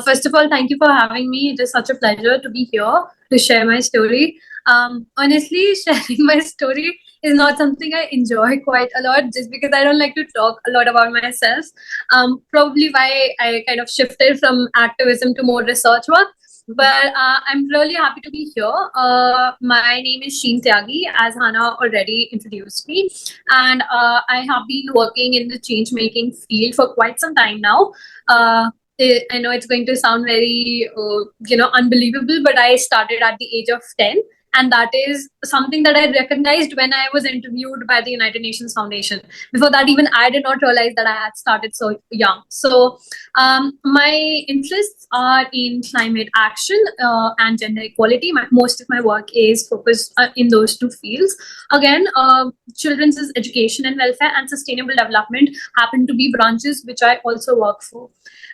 First of all, thank you for having me. It is such a pleasure to be here to share my story. Honestly, sharing my story is not something I enjoy quite a lot just because I don't like to talk a lot about myself. Probably why I kind of shifted from activism to more research work. But I'm really happy to be here. My name is Sheen Tyagi, as Hannah already introduced me. And I have been working in the change making field for quite some time now. I know it's going to sound very, unbelievable, but I started at the age of 10. And that is something that I recognized when I was interviewed by the United Nations Foundation. Before that, even I did not realize that I had started so young. So, my interests are in climate action and gender equality. Most of my work is focused in those two fields. Again, children's education and welfare and sustainable development happen to be branches which I also work for.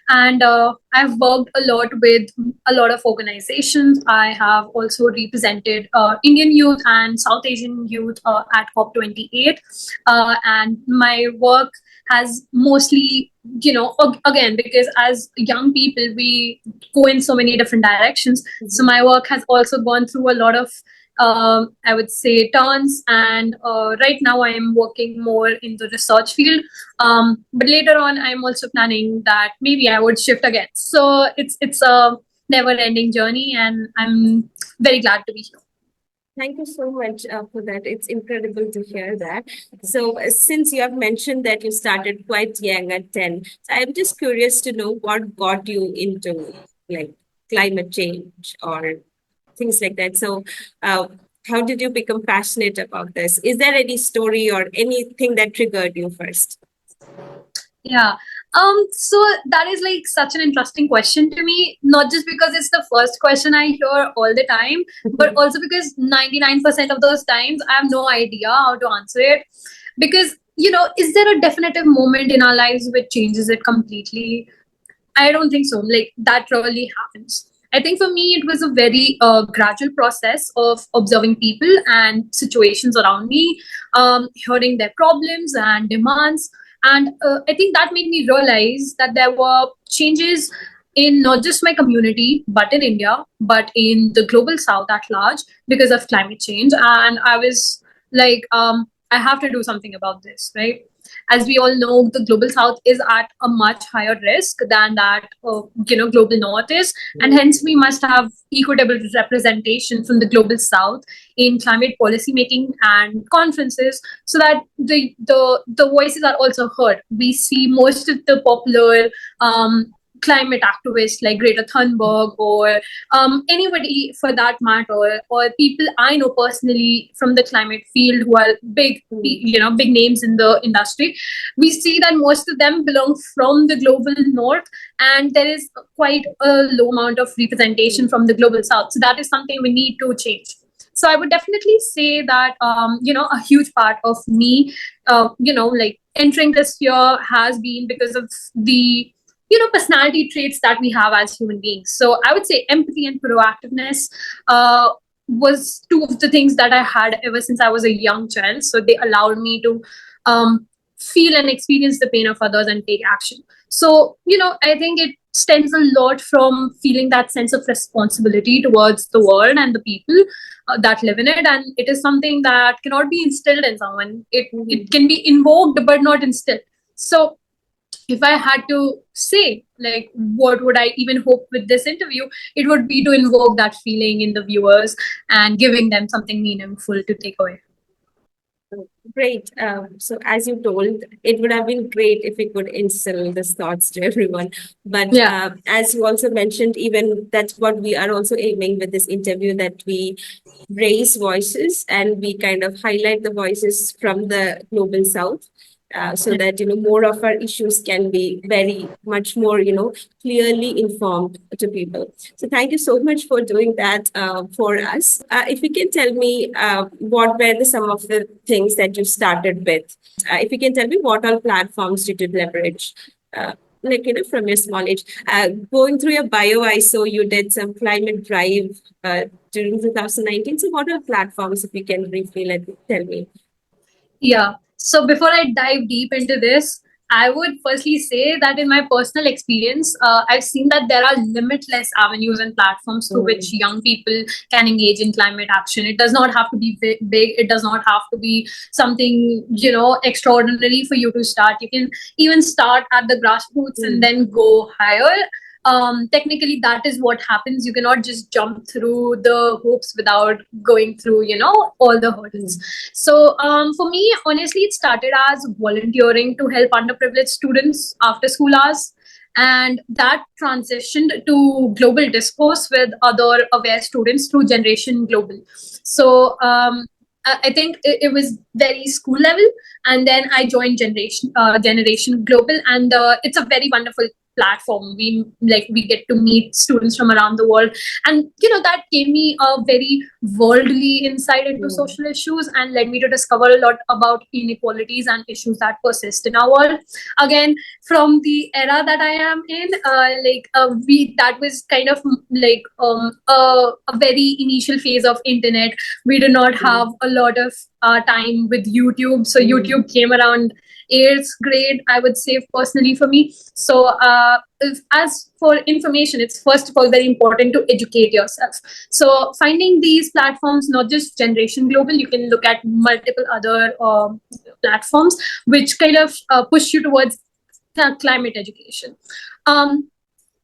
And I've worked a lot with a lot of organizations. I have also represented Indian youth and South Asian youth at COP28. And my work has mostly, again, because as young people, we go in so many different directions. So my work has also gone through a lot of I would say turns, and right now I am working more in the research field. But later on, I'm also planning that maybe I would shift again. So it's a never-ending journey, and I'm very glad to be here. Thank you so much for that. It's incredible to hear that. So, since you have mentioned that you started quite young at 10, so I'm just curious to know what got you into like climate change or things like that. So, how did you become passionate about this? Is there any story or anything that triggered you first? Yeah. So that is like such an interesting question to me, not just because it's the first question I hear all the time, but also because 99% of those times I have no idea how to answer it. Because, is there a definitive moment in our lives which changes it completely? I don't think so. Like, that really happens. I think for me, it was a very gradual process of observing people and situations around me, hearing their problems and demands. And I think that made me realize that there were changes in not just my community, but in India, but in the global south at large because of climate change. And I was like, I have to do something about this, right? As we all know, the global south is at a much higher risk than that global north is, and hence we must have equitable representation from the global south in climate policy making and conferences, so that the voices are also heard. We see most of the popular climate activists like Greta Thunberg, or anybody for that matter, or people I know personally from the climate field who are big, big names in the industry. We see that most of them belong from the global north, and there is quite a low amount of representation from the global south. So that is something we need to change. So I would definitely say that a huge part of me, like entering this year has been because of the personality traits that we have as human beings. So I would say empathy and proactiveness was two of the things that I had ever since I was a young child. So they allowed me to feel and experience the pain of others and take action. So I think it stems a lot from feeling that sense of responsibility towards the world and the people that live in it, and it is something that cannot be instilled in someone. It can be invoked but not instilled. So if I had to say, like, what would I even hope with this interview, it would be to invoke that feeling in the viewers and giving them something meaningful to take away. Great. So as you told, it would have been great if we could instill these thoughts to everyone. But as you also mentioned, even that's what we are also aiming with this interview, that we raise voices and we kind of highlight the voices from the global south. So that more of our issues can be very much more clearly informed to people. So thank you so much for doing that for us. If you can tell me what were some of the things that you started with. If you can tell me what all platforms did you leverage. From your small age, going through your bio, I saw you did some climate drive during 2019. So what are platforms, if you can briefly tell me? Yeah. So before I dive deep into this, I would firstly say that in my personal experience, I've seen that there are limitless avenues and platforms through which young people can engage in climate action. It does not have to be big. It does not have to be something, extraordinary for you to start. You can even start at the grassroots and then go higher. Technically, that is what happens. You cannot just jump through the hoops without going through, all the hurdles. So for me, honestly, it started as volunteering to help underprivileged students after school hours. And that transitioned to global discourse with other aware students through Generation Global. So I think it was very school level, and then I joined Generation Global, and it's a very wonderful platform. We get to meet students from around the world, and that gave me a very worldly insight into social issues and led me to discover a lot about inequalities and issues that persist in our world. Again, from the era that I am in, we that was kind of a very initial phase of internet. We did not have a lot of time with YouTube, so YouTube came around 8th grade, I would say, personally, for me. So as for information, it's first of all very important to educate yourself. So finding these platforms, not just Generation Global, you can look at multiple other platforms which kind of push you towards climate education.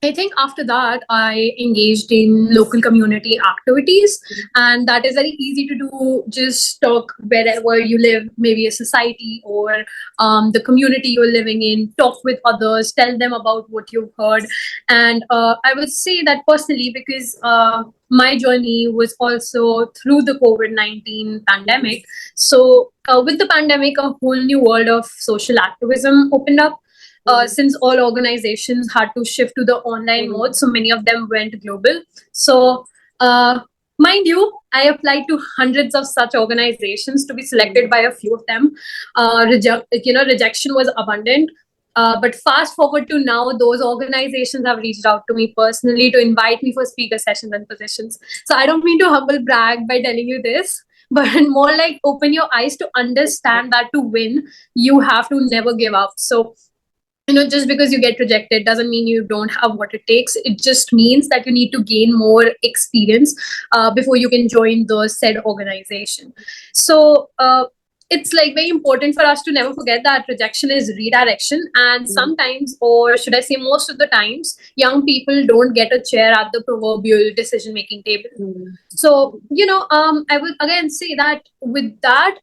I think after that, I engaged in local community activities, and that is very easy to do. Just talk wherever you live, maybe a society or the community you're living in. Talk with others, tell them about what you've heard, and I would say that personally, because my journey was also through the COVID-19 pandemic. So with the pandemic, a whole new world of social activism opened up. Since all organizations had to shift to the online mode, so many of them went global. So, mind you, I applied to hundreds of such organizations to be selected by a few of them. Rejection was abundant. But fast forward to now, those organizations have reached out to me personally to invite me for speaker sessions and positions. So I don't mean to humble brag by telling you this, but more like open your eyes to understand that to win, you have to never give up. So just because you get rejected doesn't mean you don't have what it takes. It just means that you need to gain more experience before you can join the said organization. So it's like very important for us to never forget that rejection is redirection, and sometimes, or should I say most of the times, young people don't get a chair at the proverbial decision making table. So I would again say that with that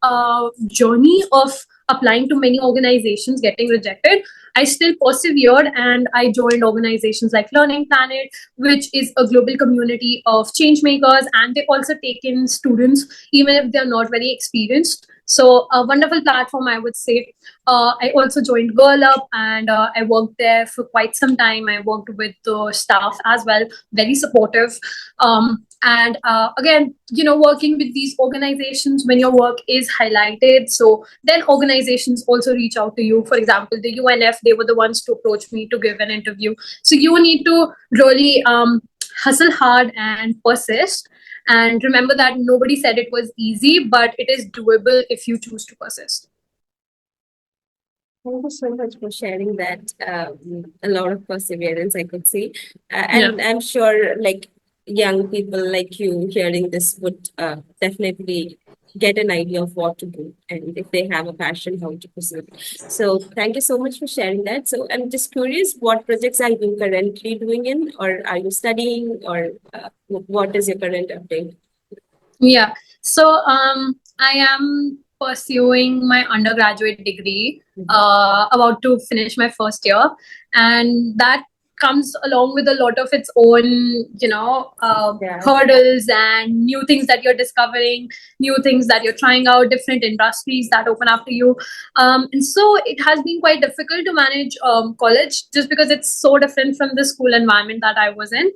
journey of applying to many organizations, getting rejected, I still persevered and I joined organizations like Learning Planet, which is a global community of change makers, and they also take in students even if they're not very experienced. So a wonderful platform, I would say. I also joined Girl Up, and I worked there for quite some time. I worked with the staff as well, very supportive. And again, working with these organizations when your work is highlighted, so then organizations also reach out to you. For example, the UNF, they were the ones to approach me to give an interview. So you need to really hustle hard and persist. And remember that nobody said it was easy, but it is doable if you choose to persist. Thank you so much for sharing that. A lot of perseverance, I could see. And I'm sure like young people like you hearing this would definitely get an idea of what to do, and if they have a passion, how to pursue it. So thank you so much for sharing that. So I'm just curious, what projects are you currently doing in, or are you studying, or what is your current update? Yeah. So I am pursuing my undergraduate degree, about to finish my first year, and that comes along with a lot of its own, hurdles and new things that you're discovering, new things that you're trying out, different industries that open up to you. And so it has been quite difficult to manage college just because it's so different from the school environment that I was in.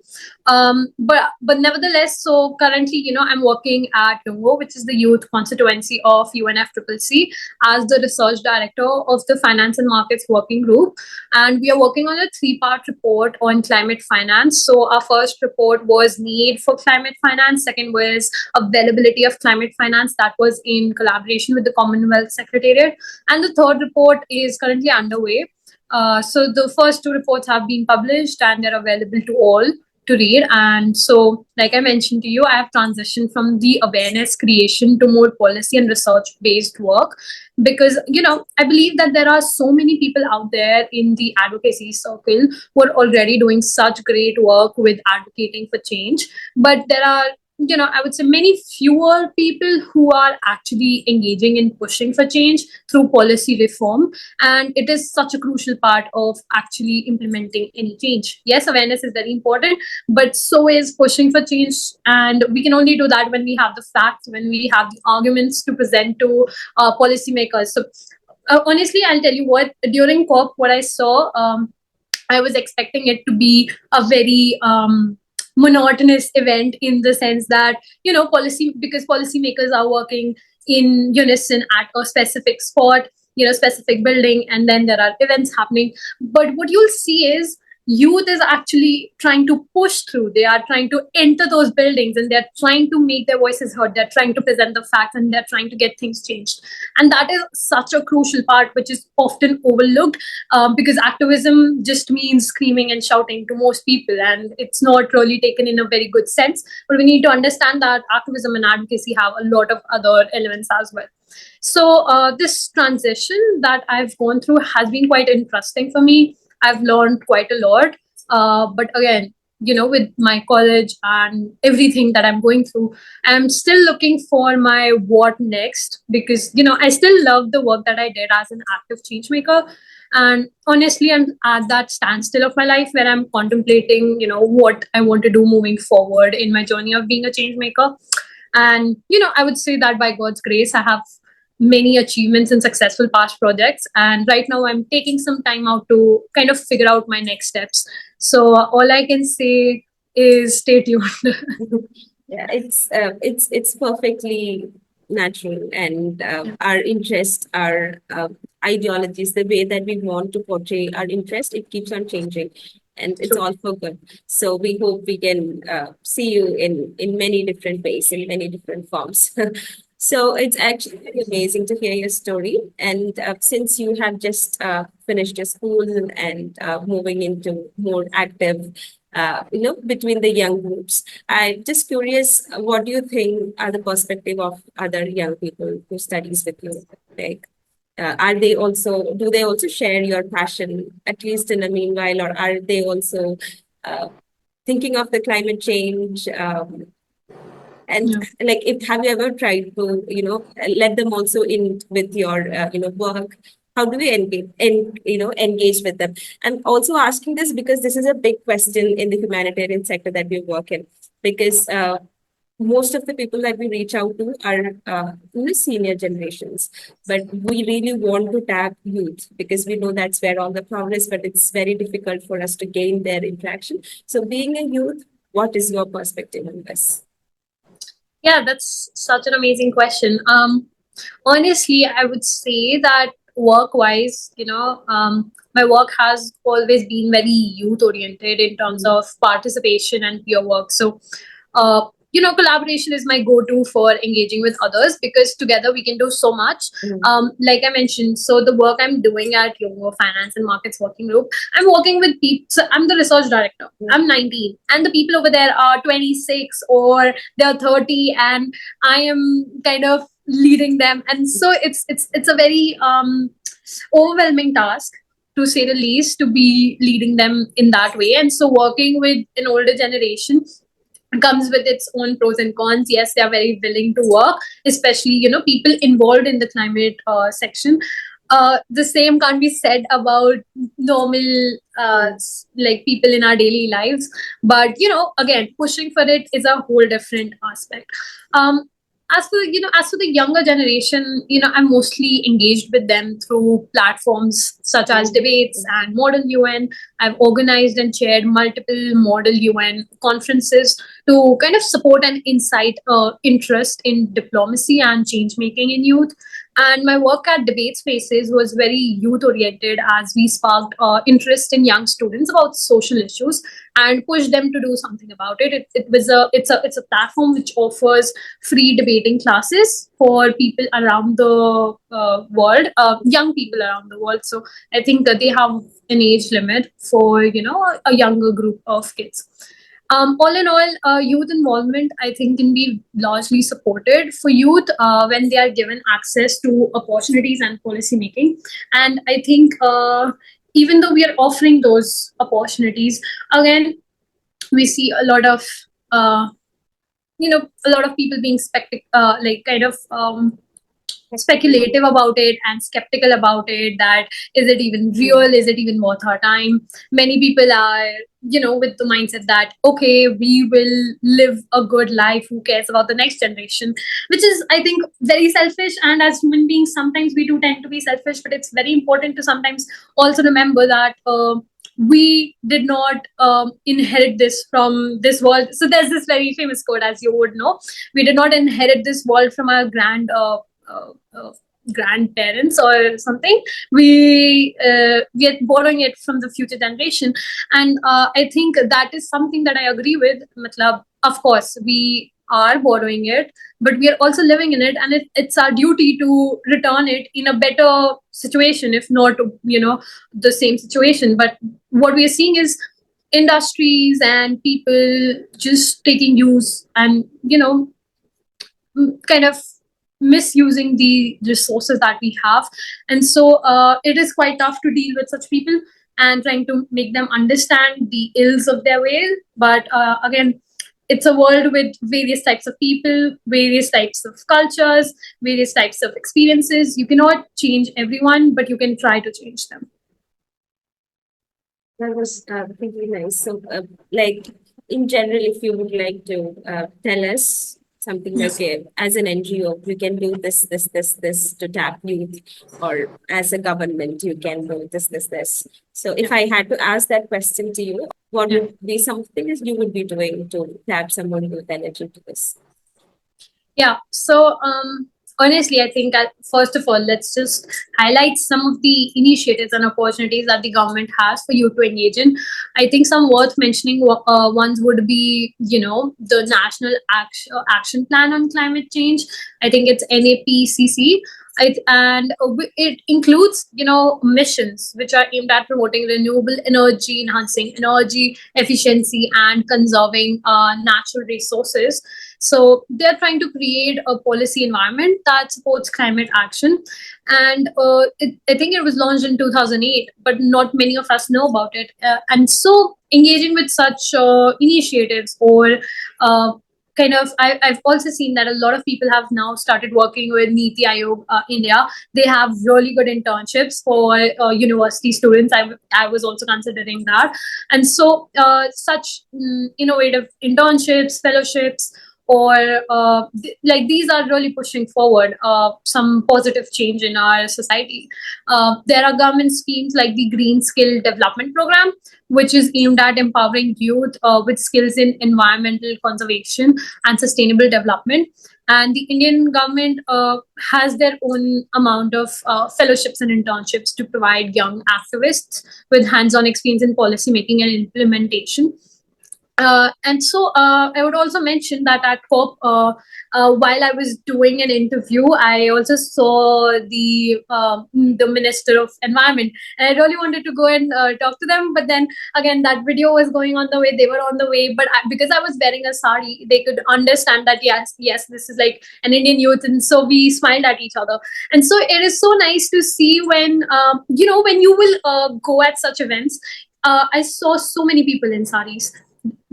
But nevertheless, so currently, I'm working at Lungo, which is the youth constituency of UNFCCC, as the research director of the Finance and Markets Working Group. And we are working on a 3-part report report on climate finance. So our first report was need for climate finance. Second was availability of climate finance. That was in collaboration with the Commonwealth Secretariat. And the third report is currently underway. So the first two reports have been published and they're available to all to read. And so, like I mentioned to you, I have transitioned from the awareness creation to more policy and research based work because, I believe that there are so many people out there in the advocacy circle who are already doing such great work with advocating for change. But there are I would say many fewer people who are actually engaging in pushing for change through policy reform. And it is such a crucial part of actually implementing any change. Yes, awareness is very important, but so is pushing for change. And we can only do that when we have the facts, when we have the arguments to present to policymakers. So honestly, I'll tell you what, during COP, what I saw, I was expecting it to be a very monotonous event in the sense that because policymakers are working in unison at a specific spot, specific building, and then there are events happening. But what you'll see is youth is actually trying to push through. They are trying to enter those buildings and they're trying to make their voices heard. They're trying to present the facts and they're trying to get things changed. And that is such a crucial part, which is often overlooked because activism just means screaming and shouting to most people. And it's not really taken in a very good sense. But we need to understand that activism and advocacy have a lot of other elements as well. So this transition that I've gone through has been quite interesting for me. I've learned quite a lot. But again, with my college and everything that I'm going through, I'm still looking for my what next because, I still love the work that I did as an active change maker. And honestly, I'm at that standstill of my life where I'm contemplating, what I want to do moving forward in my journey of being a change maker. And, I would say that by God's grace, I have many achievements and successful past projects. And right now I'm taking some time out to kind of figure out my next steps. So all I can say is stay tuned. Yeah, it's perfectly natural, and our interest, our ideologies, the way that we want to portray our interest, it keeps on changing, and it's all for good. So we hope we can see you in many different ways, in many different forms. So it's actually very amazing to hear your story. And since you have just finished your school and moving into more active, between the young groups, I'm just curious, what do you think are the perspective of other young people who studies with you? Like, do they also share your passion, at least in the meanwhile, or are they also thinking of the climate change? And like, have you ever tried to, let them also in with your, work? How do we engage with them? I'm also asking this because this is a big question in the humanitarian sector that we work in, because most of the people that we reach out to are in the senior generations, but we really want to tap youth because we know that's where all the progress, but it's very difficult for us to gain their interaction. So being a youth, what is your perspective on this? Yeah, that's such an amazing question. Honestly, I would say that work-wise, my work has always been very youth-oriented in terms of participation and peer work. So, collaboration is my go-to for engaging with others because together we can do so much. Like I mentioned, so the work I'm doing at Yoga Finance and Markets Working Group, I'm working with people. So I'm the research director. I'm 19, and the people over there are 26 or they're 30, and I am kind of leading them. And so it's a very overwhelming task, to say the least, to be leading them in that way. And so working with an older generation comes with its own pros and cons. Yes, they are very willing to work, especially people involved in the climate section. The same can't be said about normal like people in our daily lives, but again, pushing for it is a whole different aspect. As for the younger generation, I'm mostly engaged with them through platforms such as debates and Model UN. I've organized and chaired multiple Model UN conferences to kind of support and incite interest in diplomacy and change making in youth. And my work at Debate Spaces was very youth oriented, as we sparked interest in young students about social issues and pushed them to do something about it. It's a platform which offers free debating classes for people around the world, young people around the world. So I think that they have an age limit for a younger group of kids. All in all, youth involvement, I think, can be largely supported for youth when they are given access to opportunities and policy making. And I think even though we are offering those opportunities, again, we see a lot of people being kind of speculative about it and skeptical about it, that is it even real, is it even worth our time. Many people are with the mindset that, okay, we will live a good life, who cares about the next generation, which is, I think, very selfish. And as human beings, sometimes we do tend to be selfish, but it's very important to sometimes also remember that we did not inherit this from this world. So there's this very famous quote, as you would know: we did not inherit this world from our grandparents or something. We are borrowing it from the future generation. And I think that is something that I agree with. Matlab, of course we are borrowing it, but we are also living in it, and it's our duty to return it in a better situation, if not the same situation. But what we are seeing is industries and people just taking use and kind of misusing the resources that we have. And so it is quite tough to deal with such people and trying to make them understand the ills of their ways. But again, it's a world with various types of people, various types of cultures, various types of experiences. You cannot change everyone, but you can try to change them. That was really nice. So, like in general, if you would like to tell us something like as an NGO, you can do this to tap youth, or as a government, you can do this. So, if I had to ask that question to you, what would be something that you would be doing to tap someone with energy to this? Yeah. So honestly, I think first of all, let's just highlight some of the initiatives and opportunities that the government has for you to engage in. I think some worth mentioning ones would be, the National Action Plan on Climate Change. I think it's NAPCC. And it includes, missions which are aimed at promoting renewable energy, enhancing energy efficiency, and conserving natural resources. So they're trying to create a policy environment that supports climate action. And I think it was launched in 2008, but not many of us know about it. And so engaging with such initiatives, or I've also seen that a lot of people have now started working with Niti Aayog India. They have really good internships for university students. I was also considering that. And so such innovative internships, fellowships, or these are really pushing forward some positive change in our society. There are government schemes like the Green Skill Development Program, which is aimed at empowering youth with skills in environmental conservation and sustainable development. And the Indian government has their own amount of fellowships and internships to provide young activists with hands-on experience in policy making and implementation. And so I would also mention that at COP, while I was doing an interview, I also saw the Minister of Environment, and I really wanted to go and talk to them. But then again, that video was going on the way; they were on the way. But because I was wearing a sari, they could understand that yes, this is like an Indian youth, and so we smiled at each other. And so it is so nice to see when when you will go at such events. I saw so many people in saris.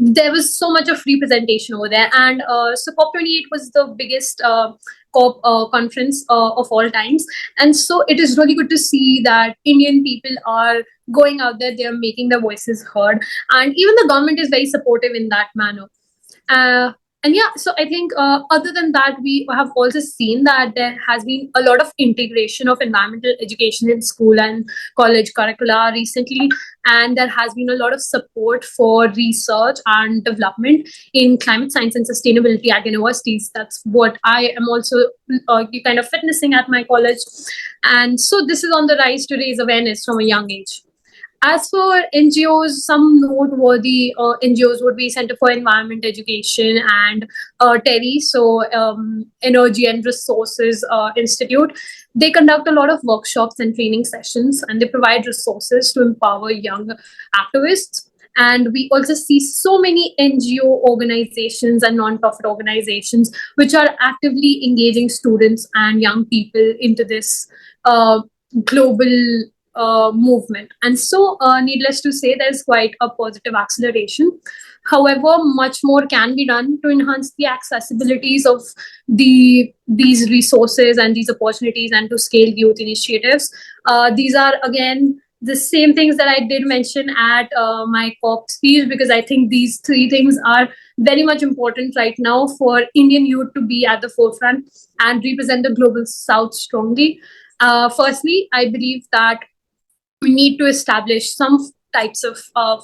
There was so much of representation over there. And so COP28 was the biggest COP conference of all times. And so it is really good to see that Indian people are going out there, they're making their voices heard. And even the government is very supportive in that manner. And yeah, so I think other than that, we have also seen that there has been a lot of integration of environmental education in school and college curricula recently, and there has been a lot of support for research and development in climate science and sustainability at universities. That's what I am also kind of witnessing at my college, and so this is on the rise to raise awareness from a young age. As for NGOs, some noteworthy NGOs would be Center for Environment Education and TERI, so Energy and Resources Institute. They conduct a lot of workshops and training sessions, and they provide resources to empower young activists. And we also see so many NGO organizations and non-profit organizations which are actively engaging students and young people into this global movement. And so, needless to say, there's quite a positive acceleration. However, much more can be done to enhance the accessibilities of these resources and these opportunities, and to scale youth initiatives. These are again the same things that I did mention at my COP speech, because I think these three things are very much important right now for Indian youth to be at the forefront and represent the global South strongly. Firstly, I believe that we need to establish some types of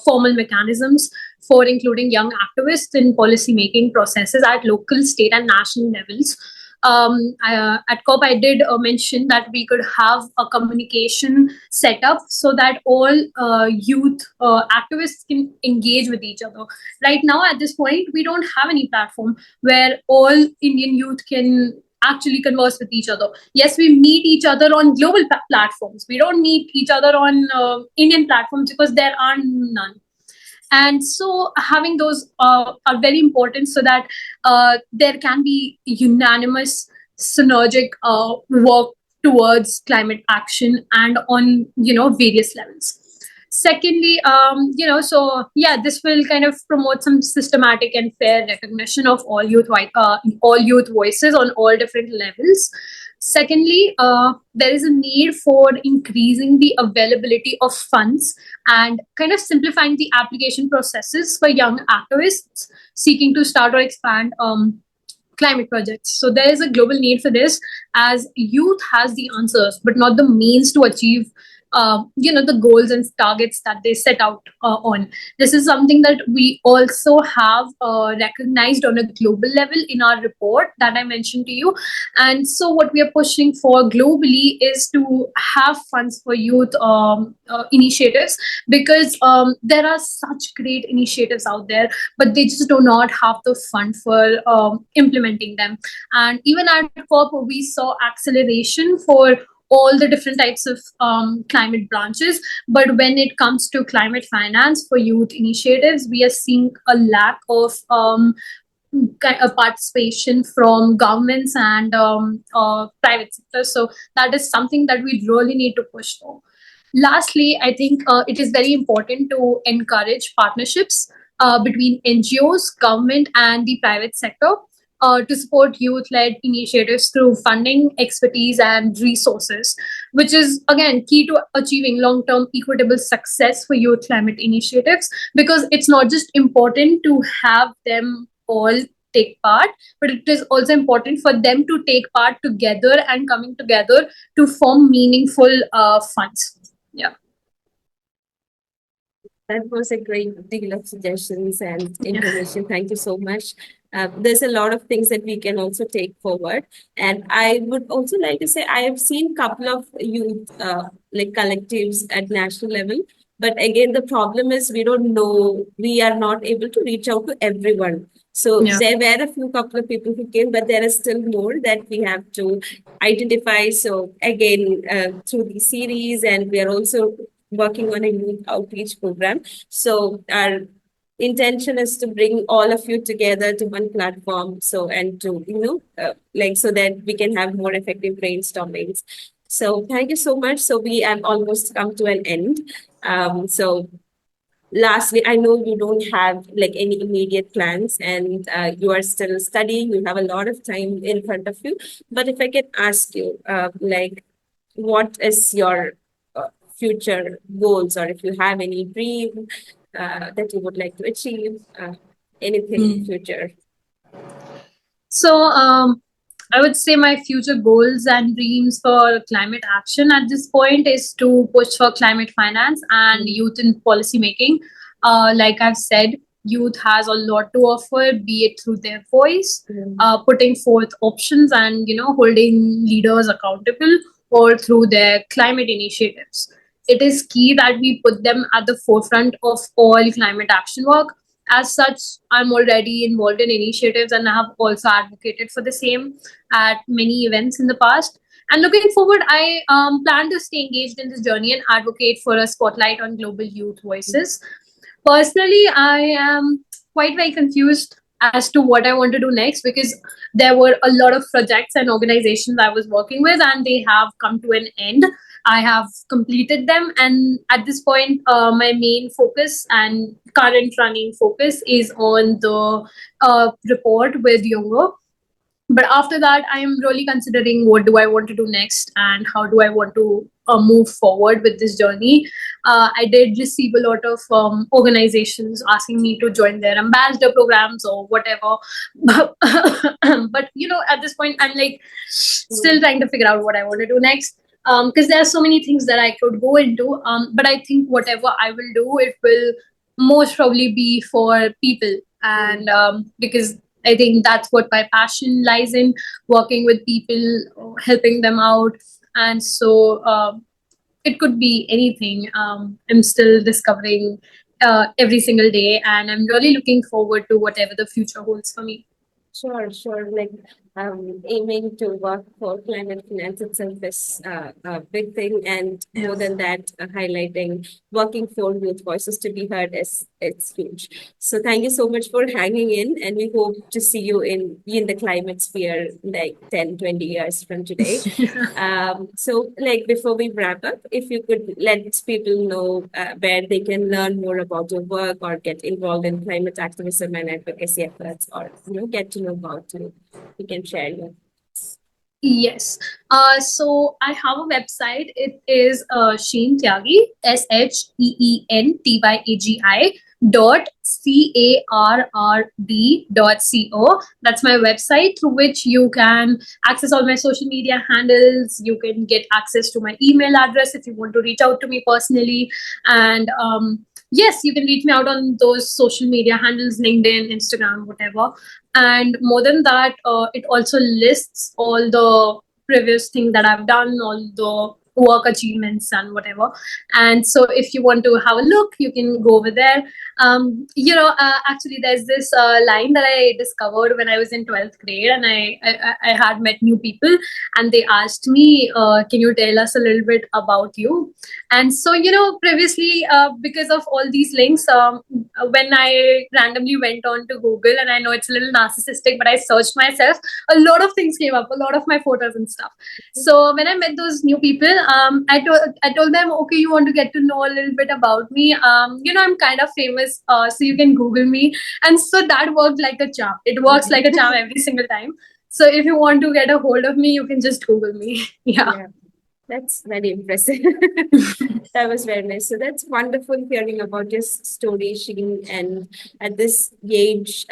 formal mechanisms for including young activists in policy making processes at local, state, and national levels. At COP, I did mention that we could have a communication set up so that all youth activists can engage with each other. Right now, at this point, we don't have any platform where all Indian youth can actually converse with each other. Yes, we meet each other on global platforms. We don't meet each other on Indian platforms because there are none. And so having those are very important so that there can be unanimous synergic work towards climate action and on various levels. Secondly, so yeah, this will kind of promote some systematic and fair recognition of all youth voices on all different levels. Secondly, there is a need for increasing the availability of funds and kind of simplifying the application processes for young activists seeking to start or expand climate projects. So there is a global need for this, as youth has the answers but not the means to achieve the goals and targets that they set out on. This is something that we also have recognized on a global level in our report that I mentioned to you. And so what we are pushing for globally is to have funds for youth initiatives, because there are such great initiatives out there, but they just do not have the fund for implementing them. And even at COP, we saw acceleration for all the different types of climate branches. But when it comes to climate finance for youth initiatives, we are seeing a lack of participation from governments and private sector. So that is something that we really need to push for. Lastly, I think it is very important to encourage partnerships between NGOs, government, and the private sector to support youth-led initiatives through funding, expertise, and resources, which is again key to achieving long-term equitable success for youth climate initiatives. Because it's not just important to have them all take part, but it is also important for them to take part together and coming together to form meaningful funds. Yeah. That was a great deal of suggestions and information. Yeah. Thank you so much. There's a lot of things that we can also take forward. And I would also like to say I have seen a couple of youth like collectives at national level. But again, the problem is we don't know, we are not able to reach out to everyone. So there were a few couple of people who came, but there is still more that we have to identify. So again, through the series, and we are also working on a youth outreach program. So our intention is to bring all of you together to one platform. So, and to, so that we can have more effective brainstormings. So thank you so much. So we have almost come to an end. So lastly, I know you don't have like any immediate plans, and you are still studying. You have a lot of time in front of you. But if I can ask you, what is your future goals, or if you have any dream that you would like to achieve, anything in future? So, I would say my future goals and dreams for climate action at this point is to push for climate finance and youth in policy making. Like I've said, youth has a lot to offer, be it through their voice, putting forth options, and holding leaders accountable, or through their climate initiatives. It is key that we put them at the forefront of all climate action work. As such, I'm already involved in initiatives and I have also advocated for the same at many events in the past. And looking forward, I plan to stay engaged in this journey and advocate for a spotlight on global youth voices. Personally, I am quite very confused as to what I want to do next, because there were a lot of projects and organizations I was working with, and they have come to an end. I have completed them, and at this point, my main focus and current running focus is on the report with Younger. But after that, I am really considering what do I want to do next and how do I want to move forward with this journey. I did receive a lot of organizations asking me to join their ambassador programs or whatever. But at this point, I'm like still trying to figure out what I want to do next. Because there are so many things that I could go into. But I think whatever I will do, it will most probably be for people. And because I think that's what my passion lies in, working with people, helping them out. And so it could be anything. I'm still discovering every single day, and I'm really looking forward to whatever the future holds for me. Sure. Like aiming to work for climate finance itself is a big thing, and more than that, highlighting working for youth voices to be heard is it's huge. So thank you so much for hanging in, and we hope to see you in the climate sphere like 10, 20 years from today. So like before we wrap up, if you could let people know where they can learn more about your work or get involved in climate activism and advocacy efforts, or get to know about you, you can share your. Yes. So I have a website. It is Sheen Tyagi, SHEENTYAGI .CARRD.co. That's my website, through which you can access all my social media handles. You can get access to my email address if you want to reach out to me personally. And yes, you can reach me out on those social media handles, LinkedIn, Instagram, whatever. And more than that, it also lists all the previous things that I've done, all the work achievements and whatever. And so if you want to have a look, you can go over there. Actually, there's this line that I discovered when I was in 12th grade, and I had met new people, and they asked me, can you tell us a little bit about you? And so, previously, because of all these links, when I randomly went on to Google, and I know it's a little narcissistic, but I searched myself, a lot of things came up, a lot of my photos and stuff. So when I met those new people, I told them, okay, you want to get to know a little bit about me? I'm kind of famous, so you can Google me. And so that worked like a charm. It works like a charm every single time. So if you want to get a hold of me, you can just Google me. Yeah. That's very impressive. That was very nice. So that's wonderful hearing about your story, Sheen. And at this age,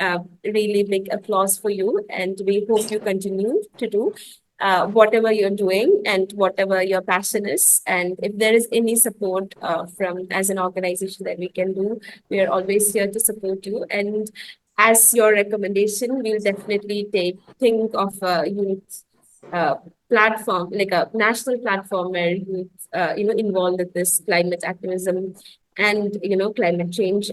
really big applause for you. And we hope you continue to do whatever you're doing and whatever your passion is. And if there is any support from as an organization that we can do, we are always here to support you. And as your recommendation, we'll definitely think of youth platform, like a national platform where youth, involved with this climate activism and climate change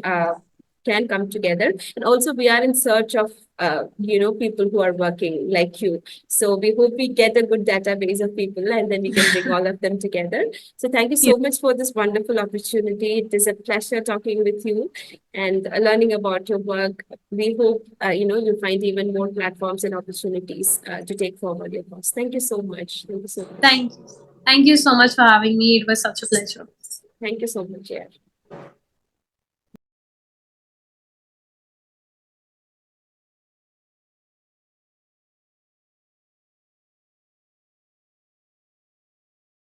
can come together. And also, we are in search of people who are working like you. So we hope we get a good database of people, and then we can bring all of them together. So thank you so much for this wonderful opportunity. It is a pleasure talking with you and learning about your work. We hope you find even more platforms and opportunities to take forward your cause. Thank you so much. Thank you so much. Thank you so much for having me. It was such a pleasure. Thank you so much. Yeah.